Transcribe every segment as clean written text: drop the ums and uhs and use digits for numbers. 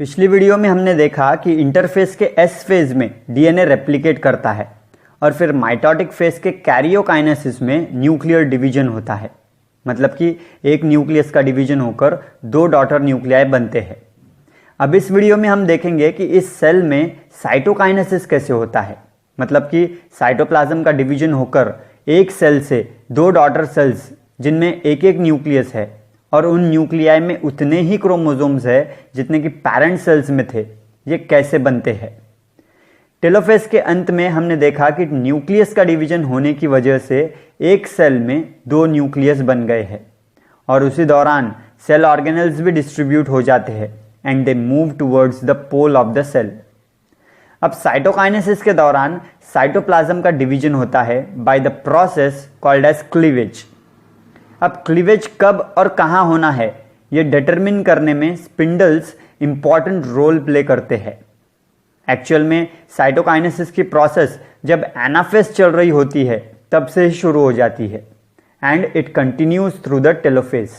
पिछली वीडियो में हमने देखा कि इंटरफेस के एस फेज में डीएनए रेप्लिकेट करता है और फिर माइटोटिक फेज के कैरियोकाइनेसिस में न्यूक्लियर डिवीजन होता है। मतलब कि एक न्यूक्लियस का डिवीजन होकर दो डॉटर न्यूक्लियाई बनते हैं। अब इस वीडियो में हम देखेंगे कि इस सेल में साइटोकाइनेसिस कैसे होता है। मतलब कि साइटोप्लाज्म का डिवीजन होकर एक सेल से दो डॉटर सेल्स जिनमें एक एक न्यूक्लियस है और उन न्यूक्लियाई में उतने ही क्रोमोसोम्स है जितने कि पैरेंट सेल्स में थे, ये कैसे बनते हैं। टेलोफेज के अंत में हमने देखा कि न्यूक्लियस का डिवीजन होने की वजह से एक सेल में दो न्यूक्लियस बन गए हैं और उसी दौरान सेल ऑर्गेनेल्स भी डिस्ट्रीब्यूट हो जाते हैं and they move towards the pole of the cell. अब साइटोकाइनेसिस के दौरान साइटोप्लाज्म का डिवीजन होता है by the process called as cleavage. अब क्लीवेज कब और कहां होना है यह डिटरमिन करने में स्पिंडल्स इंपॉर्टेंट रोल प्ले करते हैं। एक्चुअल में साइटोकाइनेसिस की प्रोसेस जब एनाफेज चल रही होती है तब से ही शुरू हो जाती है and it continues through the telophase.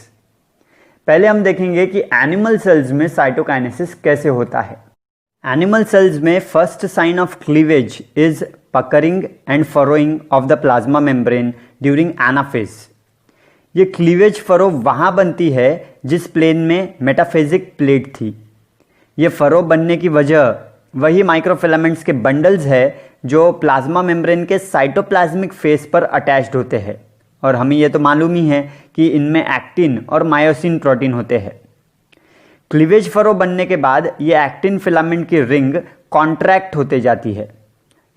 पहले हम देखेंगे कि एनिमल सेल्स में साइटोकाइनेसिस कैसे होता है। एनिमल सेल्स में first sign of cleavage is puckering and furrowing of the plasma membrane during anaphase. ये क्लीवेज फरो वहां बनती है जिस प्लेन में मेटाफेजिक प्लेट थी। ये फरो बनने की वजह वही माइक्रोफिलामेंट्स के बंडल्स है जो प्लाज्मा मेम्ब्रेन के साइटोप्लाज्मिक फेस पर अटैच्ड होते हैं और हमें यह तो मालूम ही है कि इनमें एक्टिन और मायोसिन प्रोटीन होते हैं। क्लीवेज फरो बनने के बाद ये एक्टिन फिलामेंट की रिंग कॉन्ट्रैक्ट होते जाती है।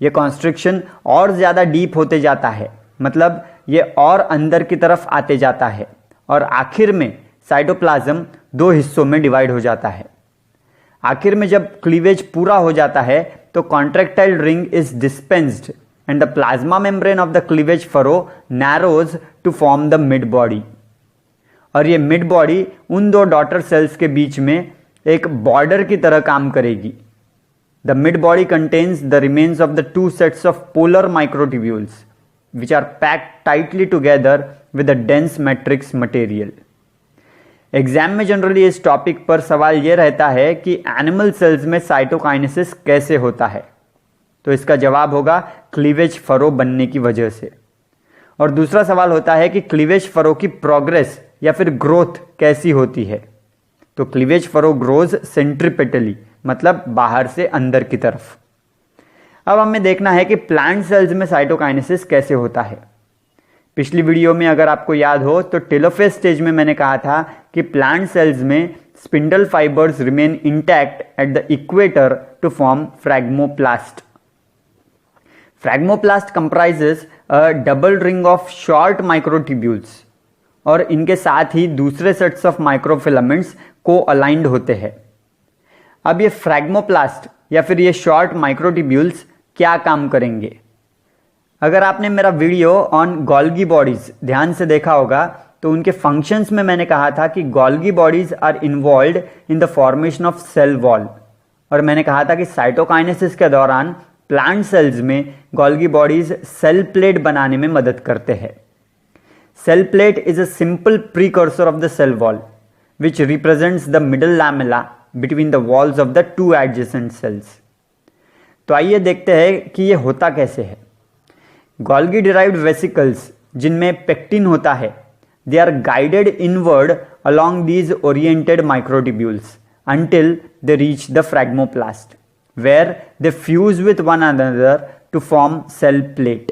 ये कॉन्स्ट्रिक्शन और ज़्यादा डीप होते जाता है, मतलब ये और अंदर की तरफ आते जाता है और आखिर में साइटोप्लाज्म दो हिस्सों में डिवाइड हो जाता है। आखिर में जब क्लीवेज पूरा हो जाता है तो contractile ring is dispensed and the plasma membrane of the cleavage furrow narrows to form the mid body. और ये मिड बॉडी उन दो डॉटर सेल्स के बीच में एक बॉर्डर की तरह काम करेगी। The mid body contains the remains of the two sets of polar microtubules which are packed tightly together with a dense matrix material. Exam में जनरली इस टॉपिक पर सवाल यह रहता है कि एनिमल सेल्स में साइटोकाइनेसिस कैसे होता है, तो इसका जवाब होगा क्लीवेज फरो बनने की वजह से। और दूसरा सवाल होता है कि क्लीवेज फरो की प्रोग्रेस या फिर ग्रोथ कैसी होती है, तो क्लीवेज फरो ग्रोज सेंट्रीपेटली, मतलब बाहर से अंदर की तरफ। अब हमें देखना है कि प्लांट सेल्स में साइटोकाइनेसिस कैसे होता है। पिछली वीडियो में अगर आपको याद हो तो टेलोफेज स्टेज में मैंने कहा था कि प्लांट सेल्स में spindle fibers remain intact at the equator to form phragmoplast. Phragmoplast comprises a double ring of short microtubules और इनके साथ ही दूसरे सेट्स ऑफ माइक्रोफिलामेंट्स को अलाइंड होते हैं। अब ये फ्रैग्मोप्लास्ट या फिर ये शॉर्ट माइक्रोट्यूब्यूल्स क्या काम करेंगे। अगर आपने मेरा वीडियो ऑन गोल्गी बॉडीज ध्यान से देखा होगा तो उनके फंक्शंस में मैंने कहा था कि Golgi bodies are involved in the formation of cell wall और मैंने कहा था कि साइटोकाइनेसिस के दौरान प्लांट सेल्स में गोल्गी बॉडीज सेल प्लेट बनाने में मदद करते हैं। Cell plate is a simple precursor of the cell wall which represents the middle lamella between the walls of the two adjacent cells. तो आइए देखते हैं कि यह होता कैसे है। गोल्गी डिराइव्ड वेसिकल्स जिनमें पेक्टिन होता है, they are guided inward along these oriented microtubules until they reach the fragmoplast where they fuse with one another to form cell plate.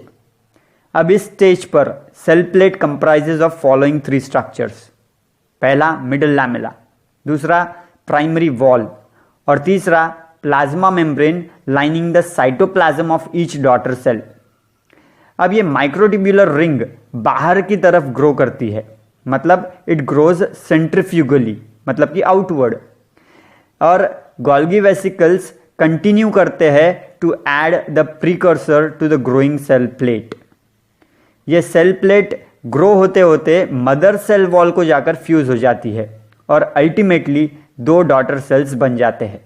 अब इस स्टेज पर cell plate comprises of following three structures. पहला middle lamella, दूसरा primary wall और तीसरा plasma membrane lining the cytoplasm of each daughter cell. अब ये माइक्रोट्यूब्यूलर ring बाहर की तरफ ग्रो करती है, मतलब इट ग्रोज सेंट्रीफ्यूगली, मतलब कि आउटवर्ड, और गोल्गी वेसिकल्स कंटिन्यू करते हैं to add the precursor to the growing cell plate. ये सेल प्लेट ग्रो होते होते मदर सेल वॉल को जाकर फ्यूज हो जाती है और अल्टीमेटली दो डॉटर सेल्स बन जाते हैं।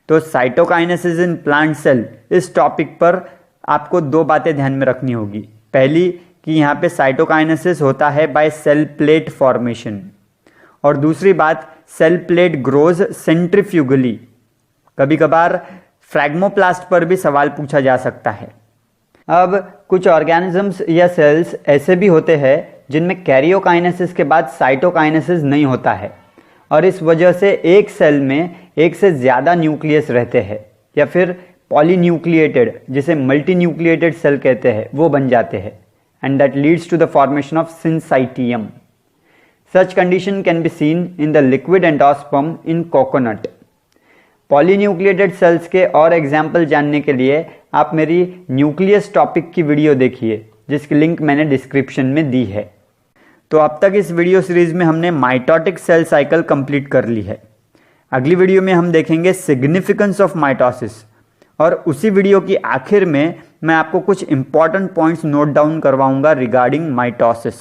तो साइटोकाइनेसिस इन प्लांट सेल, इस टॉपिक पर आपको दो बातें ध्यान में रखनी होगी। पहली कि यहाँ पे साइटोकाइनेसिस होता है बाय सेल प्लेट फॉर्मेशन, और दूसरी बात सेल प्लेट ग्रोज सेंट्रीफ्यूगली। कभी कभार फ्रैग्मोप्लास्ट पर भी सवाल पूछा जा सकता है। अब कुछ ऑर्गेनिजम्स या सेल्स ऐसे भी होते हैं जिनमें कैरियोकाइनेसिस के बाद साइटोकाइनेसिस नहीं होता है और इस वजह से एक सेल में एक से ज़्यादा न्यूक्लियस रहते हैं या फिर पॉलीन्यूक्लिएटेड, जिसे मल्टीन्यूक्लिएटेड सेल कहते हैं, वो बन जाते हैं and that leads to the formation of syncytium. Such condition can be seen in the liquid endosperm in coconut. Polynucleated cells के और एग्जाम्पल जानने के लिए आप मेरी न्यूक्लियस टॉपिक की वीडियो देखिए, जिसकी लिंक मैंने डिस्क्रिप्शन में दी है। तो अब तक इस वीडियो सीरीज में हमने माइटोटिक सेल साइकिल कंप्लीट कर ली है। अगली वीडियो में हम देखेंगे सिग्निफिकेंस ऑफ माइटोसिस और उसी वीडियो की आखिर में मैं आपको कुछ इंपॉर्टेंट पॉइंट्स नोट डाउन करवाऊंगा रिगार्डिंग माइटोसिस।